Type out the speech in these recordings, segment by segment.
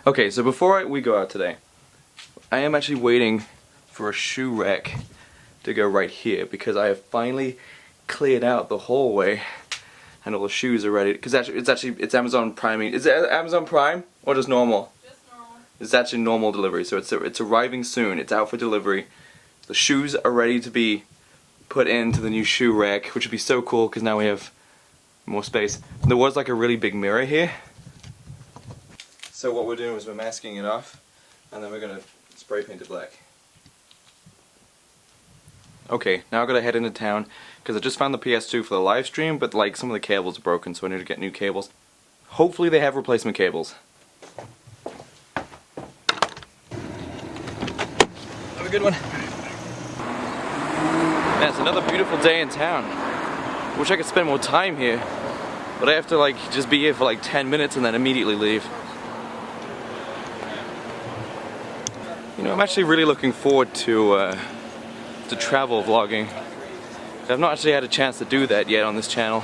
Okay, so before we go out today, I am actually waiting for a shoe rack to go right here because I have finally cleared out the hallway and all the shoes are ready. Because it's Amazon Prime. Is it Amazon Prime or just normal? Just normal. It's actually normal delivery, so it's arriving soon. It's out for delivery. The shoes are ready to be put into the new shoe rack, which would be so cool because now we have more space. There was like a really big mirror here. So what we're doing is we're masking it off and then we're gonna spray paint it black. Okay, now I've got to head into town because I just found the PS2 for the live stream, but like some of the cables are broken, so I need to get new cables. Hopefully they have replacement cables. Have a good one. Man, it's another beautiful day in town. Wish I could spend more time here, but I have to like just be here for like 10 minutes and then immediately leave. You know, I'm actually really looking forward to travel vlogging. I've not actually had a chance to do that yet on this channel.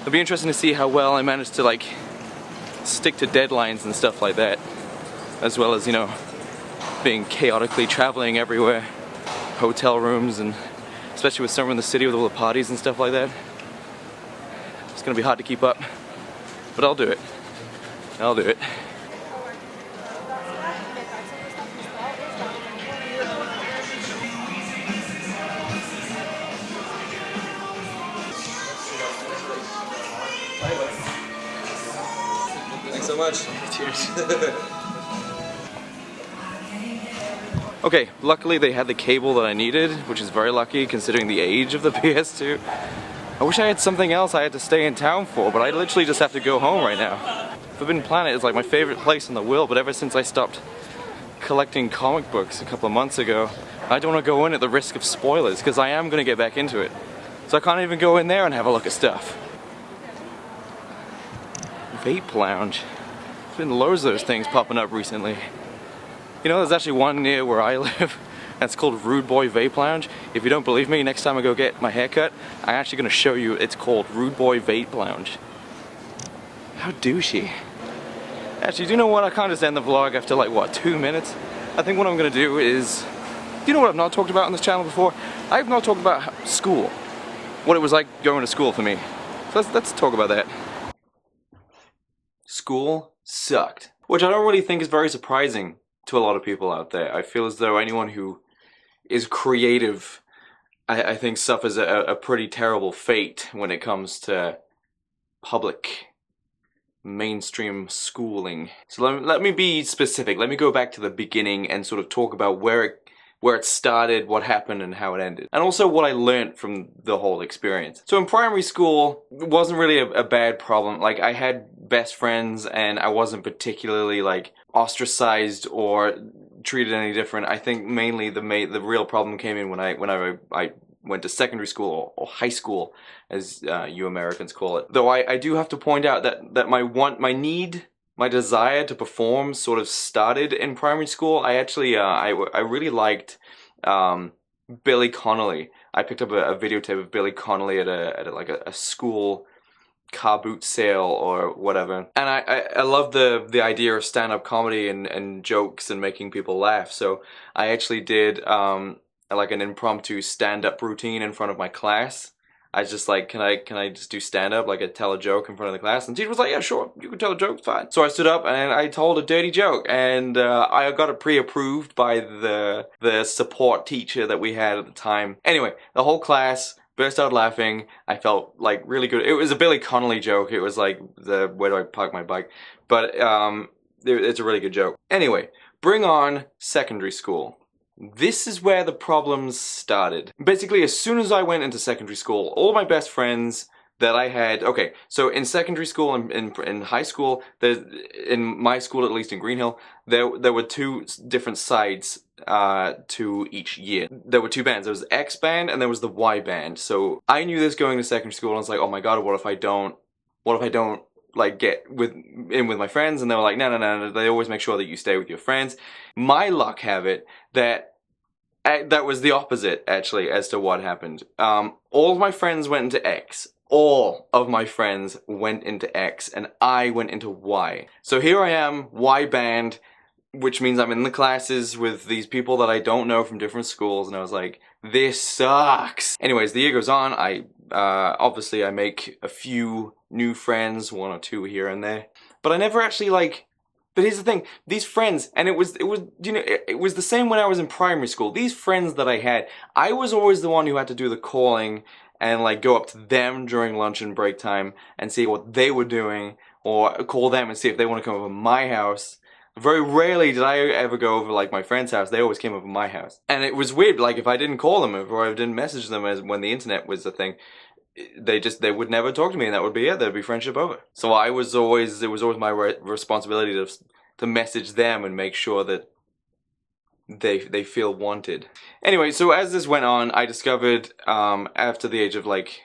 It'll be interesting to see how well I manage to like stick to deadlines and stuff like that, as well as, you know, being chaotically traveling everywhere, hotel rooms, and especially with summer in the city with all the parties and stuff like that. It's gonna be hard to keep up, but I'll do it. I'll do it. Thanks so much. Cheers. Okay, luckily they had the cable that I needed, which is very lucky considering the age of the PS2. I wish I had something else I had to stay in town for, but I literally just have to go home right now. Forbidden Planet is like my favorite place in the world, but ever since I stopped collecting comic books a couple of months ago, I don't want to go in at the risk of spoilers, because I am going to get back into it. So I can't even go in there and have a look at stuff. Vape Lounge. There's been loads of those things popping up recently. You know, there's actually one near where I live that's called Rude Boy Vape Lounge. If you don't believe me, next time I go get my haircut, I'm actually going to show you it's called Rude Boy Vape Lounge. How douchey. Actually, do you know what? I can't just end the vlog after like, what, 2 minutes? I think what I'm going to do is... Do you know what I've not talked about on this channel before? I have not talked about school. What it was like going to school for me. So let's talk about that. School sucked. Which I don't really think is very surprising to a lot of people out there. I feel as though anyone who is creative, I think suffers a pretty terrible fate when it comes to public mainstream schooling. So let me be specific. Let me go back to the beginning and sort of talk about where it started, what happened, and how it ended. And also what I learned from the whole experience. So in primary school, it wasn't really a bad problem. Like, I had best friends and I wasn't particularly like ostracized or treated any different. I think mainly the real problem came in when I went to secondary school, or high school, as you Americans call it. Though I do have to point out that my desire to perform sort of started in primary school. I actually, I really liked Billy Connolly. I picked up a videotape of Billy Connolly at a school car boot sale or whatever. And I love the idea of stand-up comedy and jokes and making people laugh. So I actually did like an impromptu stand-up routine in front of my class. I was just like, can I just do stand-up, like I tell a joke in front of the class? And the teacher was like, yeah, sure, you can tell a joke, it's fine. So I stood up and I told a dirty joke, and I got it pre-approved by the support teacher that we had at the time. Anyway, the whole class burst out laughing. I felt like really good. It was a Billy Connolly joke. It was like where do I park my bike? But it's a really good joke. Anyway, bring on secondary school. This is where the problems started. Basically, as soon as I went into secondary school, all my best friends that I had... Okay, so in secondary school and in high school, in my school, at least in Greenhill, there were two different sides to each year. There were two bands. There was the X band and there was the Y band. So I knew this going to secondary school, and I was like, oh my god, what if I don't like get in with my friends? And they were like, no, they always make sure that you stay with your friends. My luck have it that was the opposite, actually, as to what happened. All of my friends went into X. all of my friends went into X and I went into Y. So here I am, Y band, which means I'm in the classes with these people that I don't know from different schools, and I was like, this sucks. Anyways, the year goes on. Obviously I make a few new friends, 1 or 2 here and there, but I never actually like. But here's the thing, these friends, and it was it was the same when I was in primary school. These friends that I had, I was always the one who had to do the calling and like go up to them during lunch and break time and see what they were doing, or call them and see if they want to come over to my house. Very rarely did I ever go over like my friend's house. They always came over to my house. And it was weird, like if I didn't call them or I didn't message them when the internet was a thing, they would never talk to me, and that would be it. There'd be friendship over. So it was always my responsibility to message them and make sure that they feel wanted. Anyway, so as this went on, I discovered after the age of like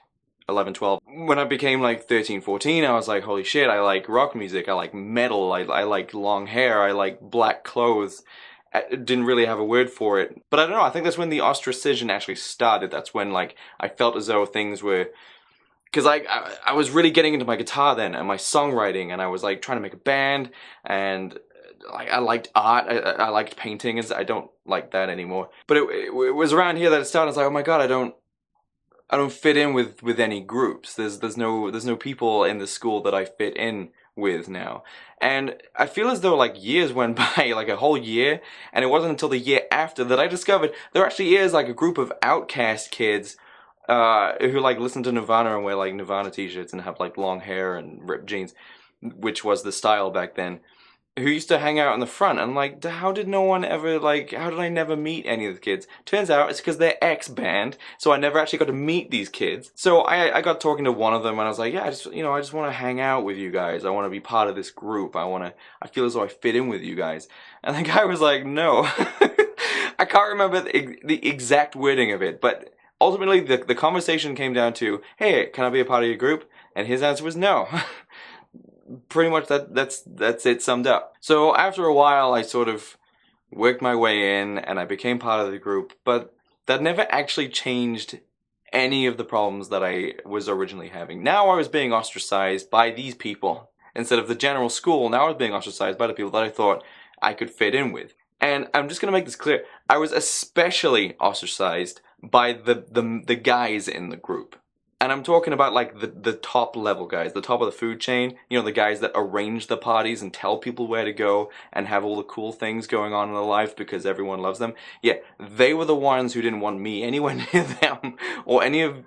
11, 12, when I became like 13, 14, I was like, holy shit, I like rock music, I like metal, I like long hair, I like black clothes. I didn't really have a word for it. But I don't know, I think that's when the ostracization actually started. That's when like I felt as though things were... Because I was really getting into my guitar then and my songwriting, and I was like trying to make a band, and like I liked art, I liked painting. I don't like that anymore. But it was around here that it started. I was like, oh my god, I don't fit in with any groups. There's no people in the school that I fit in with now. And I feel as though like years went by, like a whole year, and it wasn't until the year after that I discovered there actually is like a group of outcast kids who like listen to Nirvana and wear like Nirvana t-shirts and have like long hair and ripped jeans, which was the style back then, who used to hang out in the front. And I'm like, how did no one ever like, how did I never meet any of the kids? Turns out it's because they're ex-band, so I never actually got to meet these kids. So I got talking to one of them and I was like, yeah, I just want to hang out with you guys. I want to be part of this group. I feel as though I fit in with you guys. And the guy was like, no. I can't remember the exact wording of it, but ultimately the conversation came down to, hey, can I be a part of your group? And his answer was no. Pretty much that's it summed up. So after a while I sort of worked my way in and I became part of the group, but that never actually changed any of the problems that I was originally having. Now I was being ostracized by these people. Instead of the general school, now I was being ostracized by the people that I thought I could fit in with. And I'm just gonna make this clear, I was especially ostracized by the guys in the group. And I'm talking about like the top level guys, the top of the food chain, the guys that arrange the parties and tell people where to go and have all the cool things going on in their life because everyone loves them. Yeah, they were the ones who didn't want me anywhere near them or any of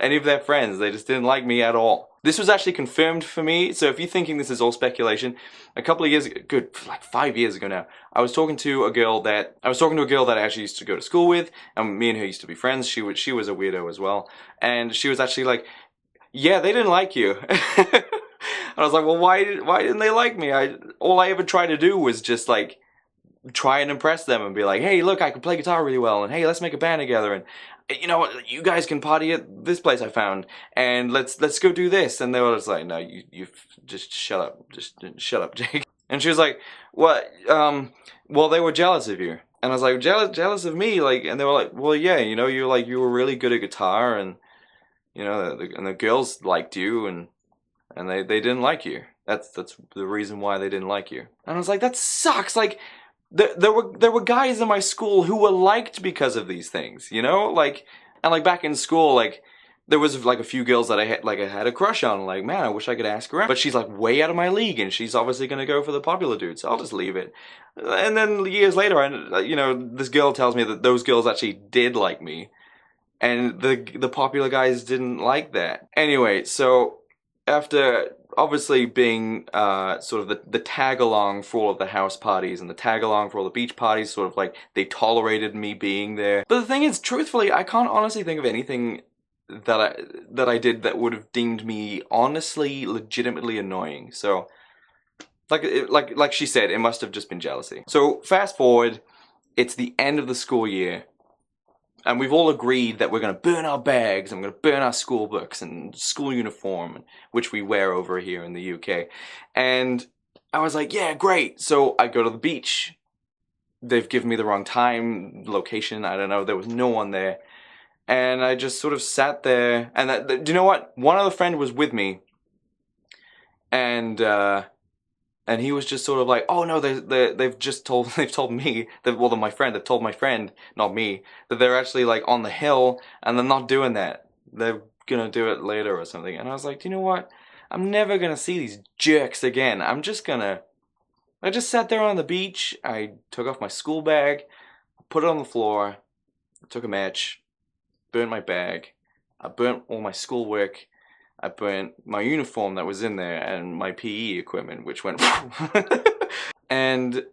their friends. They just didn't like me at all. This was actually confirmed for me, so if you're thinking this is all speculation, a couple of years ago, good, like 5 years ago now, I was talking to a girl that I actually used to go to school with, and me and her used to be friends. She was a weirdo as well, and she was actually like, yeah, they didn't like you. And I was like, well, why didn't they like me? All I ever tried to do was just like try and impress them and be like, hey, look, I can play guitar really well, and hey, let's make a band together, and you guys can party at this place I found, and let's go do this. And they were just like, no, you just shut up, Jake. And she was like, what? Well, they were jealous of you. And I was like, jealous of me? Like, and they were like, well, yeah, you were really good at guitar, and and the girls liked you, and they didn't like you. That's the reason why they didn't like you. And I was like, that sucks. Like, there were guys in my school who were liked because of these things, like, and like back in school, like there was like a few girls that I had a crush on. Like, man, I wish I could ask her out, but she's like way out of my league, and she's obviously gonna go for the popular dude, so I'll just leave it. And then years later, this girl tells me that those girls actually did like me, and the popular guys didn't like that. Anyway, so after obviously being sort of the tag-along for all of the house parties and the tag-along for all the beach parties, sort of like they tolerated me being there. But the thing is, truthfully, I can't honestly think of anything that I did that would have deemed me honestly, legitimately annoying. So, like she said, it must have just been jealousy. So fast forward, it's the end of the school year, and we've all agreed that we're going to burn our bags and we're going to burn our school books and school uniform, which we wear over here in the UK. And I was like, yeah, great. So I go to the beach. They've given me the wrong time, location, I don't know. There was no one there. And I just sort of sat there, and do you know what? One other friend was with me, and he was just sort of like, oh no, they've told me that, well, they've told my friend, not me, that they're actually like on the hill, and they're not doing that. They're gonna do it later or something. And I was like, you know what? I'm never gonna see these jerks again. I just sat there on the beach. I took off my school bag, put it on the floor, took a match, burnt my bag, I burnt all my schoolwork, I burnt my uniform that was in there, and my PE equipment, which went and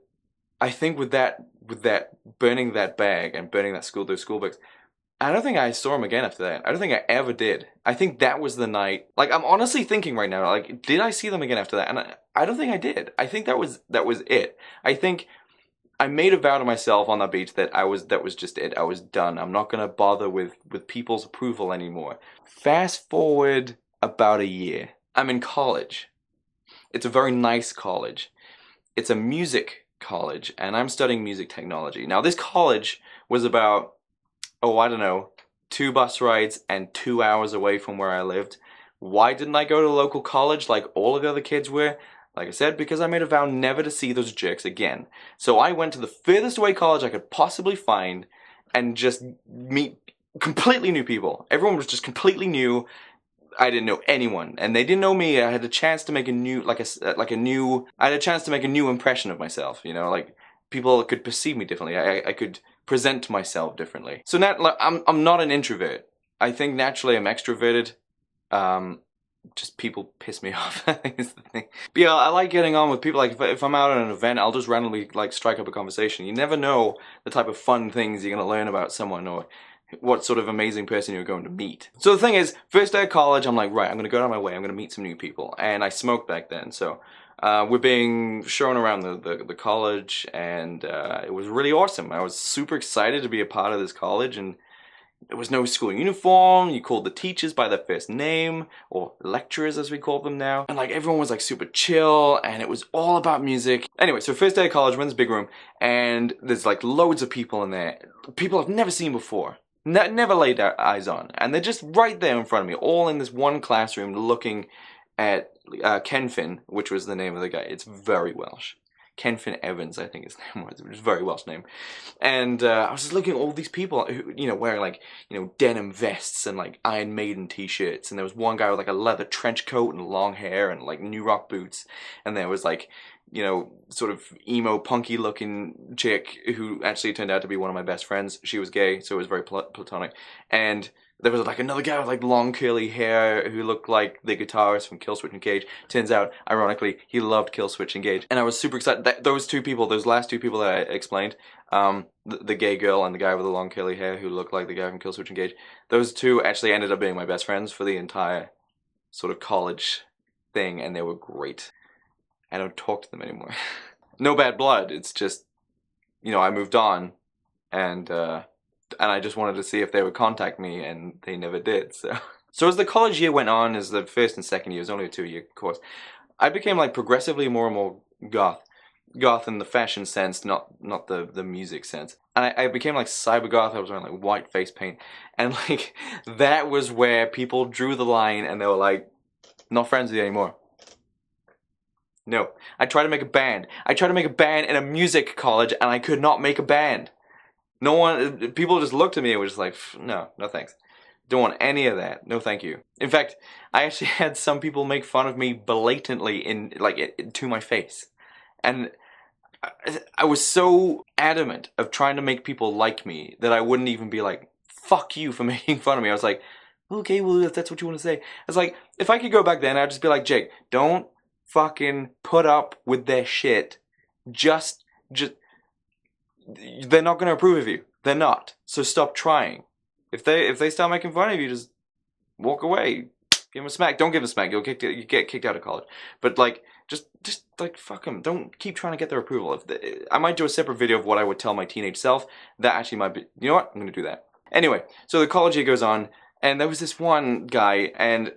I think with that burning that bag and burning those school bags, I don't think I saw him again after that. I don't think I ever did. I think that was the night. Like, I'm honestly thinking right now, like, did I see them again after that? And I don't think I did. I think that was it. I think I made a vow to myself on that beach that that was just it. I was done. I'm not gonna bother with people's approval anymore. Fast forward about a year. I'm in college. It's a very nice college. It's a music college, and I'm studying music technology. Now, this college was about, I don't know, 2 bus rides and 2 hours away from where I lived. Why didn't I go to a local college like all of the other kids were? Like I said, because I made a vow never to see those jerks again. So I went to the furthest away college I could possibly find and just meet completely new people. Everyone was just completely new. I didn't know anyone, and they didn't know me. I had a chance to make a new, I had a chance to make a new impression of myself. You know, like, people could perceive me differently. I could present myself differently. So now, like, I'm not an introvert. I think naturally I'm extroverted. Just people piss me off, I think is the thing. But yeah, I like getting on with people. Like, if I'm out at an event, I'll just randomly, like, strike up a conversation. You never know the type of fun things you're gonna learn about someone, or what sort of amazing person you're going to meet. So the thing is, first day of college, I'm like, right, I'm gonna go down my way, I'm gonna meet some new people. And I smoked back then, so we're being shown around the college, and it was really awesome. I was super excited to be a part of this college, and there was no school uniform. You called the teachers by their first name, or lecturers as we call them now. And like, everyone was like super chill, and it was all about music. Anyway, so first day of college, we're in this big room, and there's like loads of people in there. People I've never seen before. Never laid eyes on. And they're just right there in front of me, all in this one classroom looking at Kenfin, which was the name of the guy. It's very Welsh. Kenfin Evans, I think his name was. It was a very Welsh name. And I was just looking at all these people who, you know, wearing like, you know, denim vests and like Iron Maiden t-shirts. And there was one guy with like a leather trench coat and long hair and like New Rock boots. And there was like, you know, sort of emo punky looking chick who actually turned out to be one of my best friends. She was gay, so it was very platonic. And there was like another guy with like long curly hair who looked like the guitarist from Killswitch Engage. Turns out, ironically, he loved Killswitch Engage. And I was super excited that those last two people that I explained, the gay girl and the guy with the long curly hair who looked like the guy from Killswitch Engage, those two actually ended up being my best friends for the entire sort of college thing, and they were great. I don't talk to them anymore. No bad blood, it's just, you know, I moved on, and I just wanted to see if they would contact me, and they never did, so. So as the college year went on, as the first and second year, it was only a 2-year course, I became like progressively more and more goth. Goth in the fashion sense, not the music sense. And I became like cyber goth. I was wearing like white face paint. And like, that was where people drew the line and they were like, not friends with you anymore. No. I tried to make a band. I tried to make a band in a music college and I could not make a band. No one, people just looked at me and were just like, no thanks. Don't want any of that. No thank you. In fact, I actually had some people make fun of me blatantly to my face. And I was so adamant of trying to make people like me that I wouldn't even be like, fuck you for making fun of me. I was like, okay, well, if that's what you want to say. I was like, if I could go back then, I'd just be like, Jake, don't fucking put up with their shit. Just, they're not going to approve of you. They're not. So stop trying. If they start making fun of you, just walk away. Give them a smack. Don't give them a smack. You get kicked out of college. But like, just like, fuck them. Don't keep trying to get their approval. I might do a separate video of what I would tell my teenage self. That actually might be, you know what? I'm going to do that. Anyway, so the college year goes on, and there was this one guy, and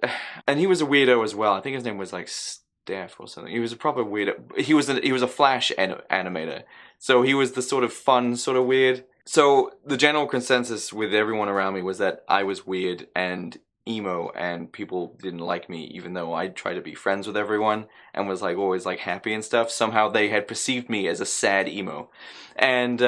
he was a weirdo as well. I think his name was like Steph or something. He was a proper weirdo. He was a Flash animator. So he was the sort of fun, sort of weird. So the general consensus with everyone around me was that I was weird and emo and people didn't like me, even though I tried to be friends with everyone and was like always like happy and stuff. Somehow they had perceived me as a sad emo. And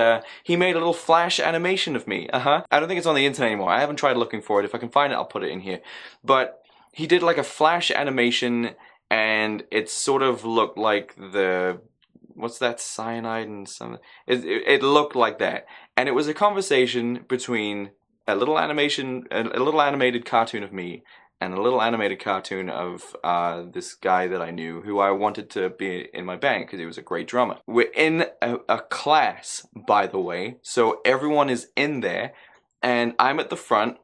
he made a little flash animation of me. I don't think it's on the internet anymore. I haven't tried looking for it. If I can find it, I'll put it in here. But he did like a flash animation, and it sort of looked like the, what's that, cyanide and something? It looked like that. And it was a conversation between a little animated cartoon of me and a little animated cartoon of this guy that I knew who I wanted to be in my band because he was a great drummer. We're in a class, by the way, so everyone is in there, and I'm at the front,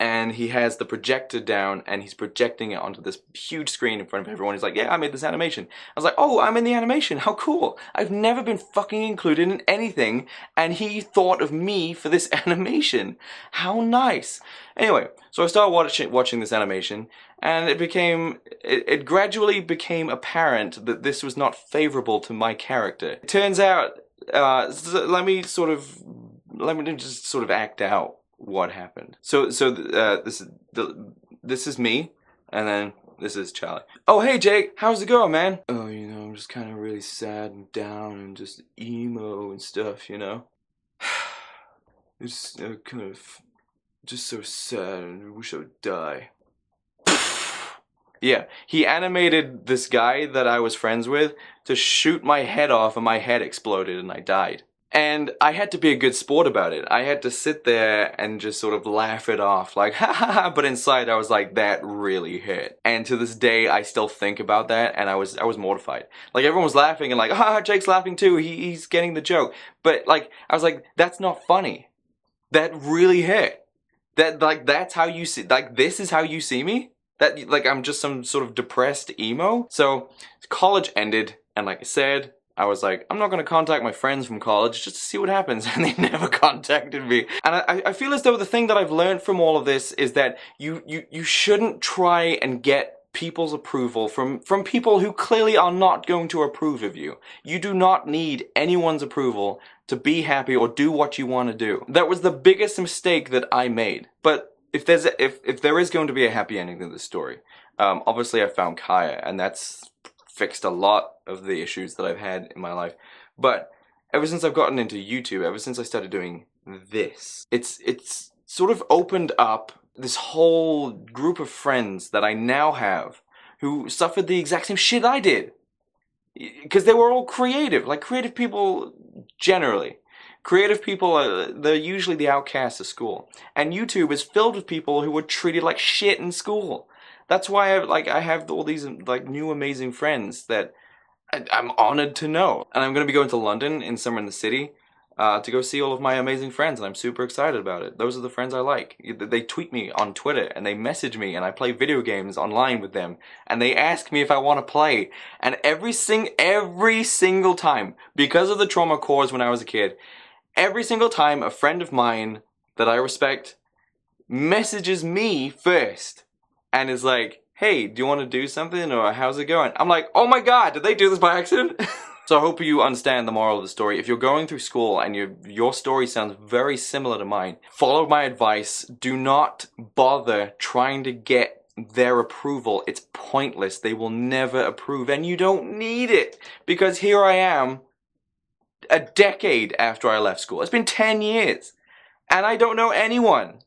and he has the projector down and he's projecting it onto this huge screen in front of everyone. He's like, yeah, I made this animation. I was like, oh, I'm in the animation. How cool. I've never been fucking included in anything, and he thought of me for this animation. How nice. Anyway, so I started watching this animation, and it gradually became apparent that this was not favorable to my character. It turns out, let me just sort of act out what happened. So this is me, and then this is Charlie. Oh, hey Jake, how's it going, man? Oh, you know, I'm just kind of really sad and down and just emo and stuff, you know. It's kind of just so sad and I wish I would die. Yeah, he animated this guy that I was friends with to shoot my head off, and my head exploded and I died. And I had to be a good sport about it. I had to sit there and just sort of laugh it off, like, ha ha ha, but inside I was like, that really hit. And to this day, I still think about that, and I was mortified. Like, everyone was laughing, and like, ha, Jake's laughing too, he's getting the joke. But, like, I was like, that's not funny. That really hit. That's how you see, like, this is how you see me? That, like, I'm just some sort of depressed emo? So, college ended, and like I said, I was like, I'm not going to contact my friends from college just to see what happens, and they never contacted me. And I feel as though the thing that I've learned from all of this is that you shouldn't try and get people's approval from people who clearly are not going to approve of you. You do not need anyone's approval to be happy or do what you want to do. That was the biggest mistake that I made. But if there is going to be a happy ending to this story, obviously I found Kaya, and that's fixed a lot of the issues that I've had in my life. But ever since I've gotten into YouTube, ever since I started doing this, it's sort of opened up this whole group of friends that I now have who suffered the exact same shit I did. Because they were all creative, like creative people generally. Creative people, they're usually the outcasts of school. And YouTube is filled with people who were treated like shit in school. That's why I have all these like new amazing friends that I'm honored to know. And I'm going to be going to London in summer in the city to go see all of my amazing friends, and I'm super excited about it. Those are the friends I like. They tweet me on Twitter, and they message me, and I play video games online with them, and they ask me if I want to play. And every single time, because of the trauma caused when I was a kid, every single time a friend of mine that I respect messages me first and is like, hey, do you want to do something, or how's it going? I'm like, oh my god, did they do this by accident? So I hope you understand the moral of the story. If you're going through school and your story sounds very similar to mine, follow my advice. Do not bother trying to get their approval. It's pointless. They will never approve, and you don't need it, because here I am a decade after I left school. It's been 10 years, and I don't know anyone.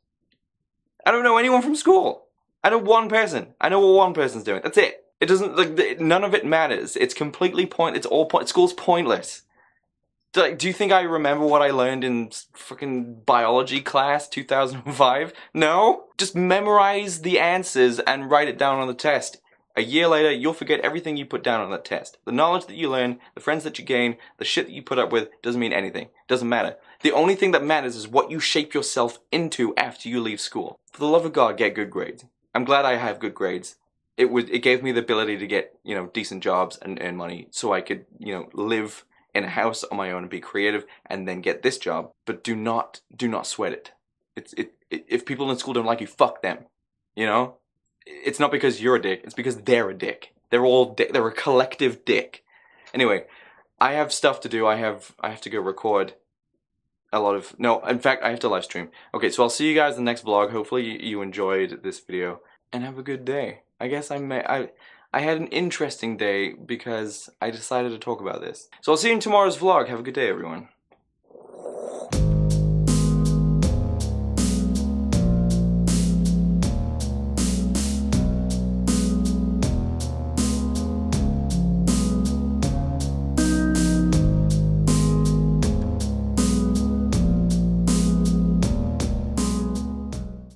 I don't know anyone from school. I know one person. I know what one person's doing. That's it. It doesn't, like, none of it matters. It's completely school's pointless. Do you think I remember what I learned in fucking biology class 2005? No? Just memorize the answers and write it down on the test. A year later, you'll forget everything you put down on that test. The knowledge that you learn, the friends that you gain, the shit that you put up with, doesn't mean anything. Doesn't matter. The only thing that matters is what you shape yourself into after you leave school. For the love of God, get good grades. I'm glad I have good grades. It gave me the ability to get, decent jobs and earn money so I could, live in a house on my own and be creative and then get this job. But do not sweat it. If people in school don't like you, fuck them. It's not because you're a dick, it's because they're a dick. They're a collective dick. Anyway, I have stuff to do. I have to go record a lot of, no, in fact, I have to live stream. Okay, so I'll see you guys in the next vlog. Hopefully you enjoyed this video, and have a good day. I guess I had an interesting day because I decided to talk about this. So I'll see you in tomorrow's vlog. Have a good day, everyone.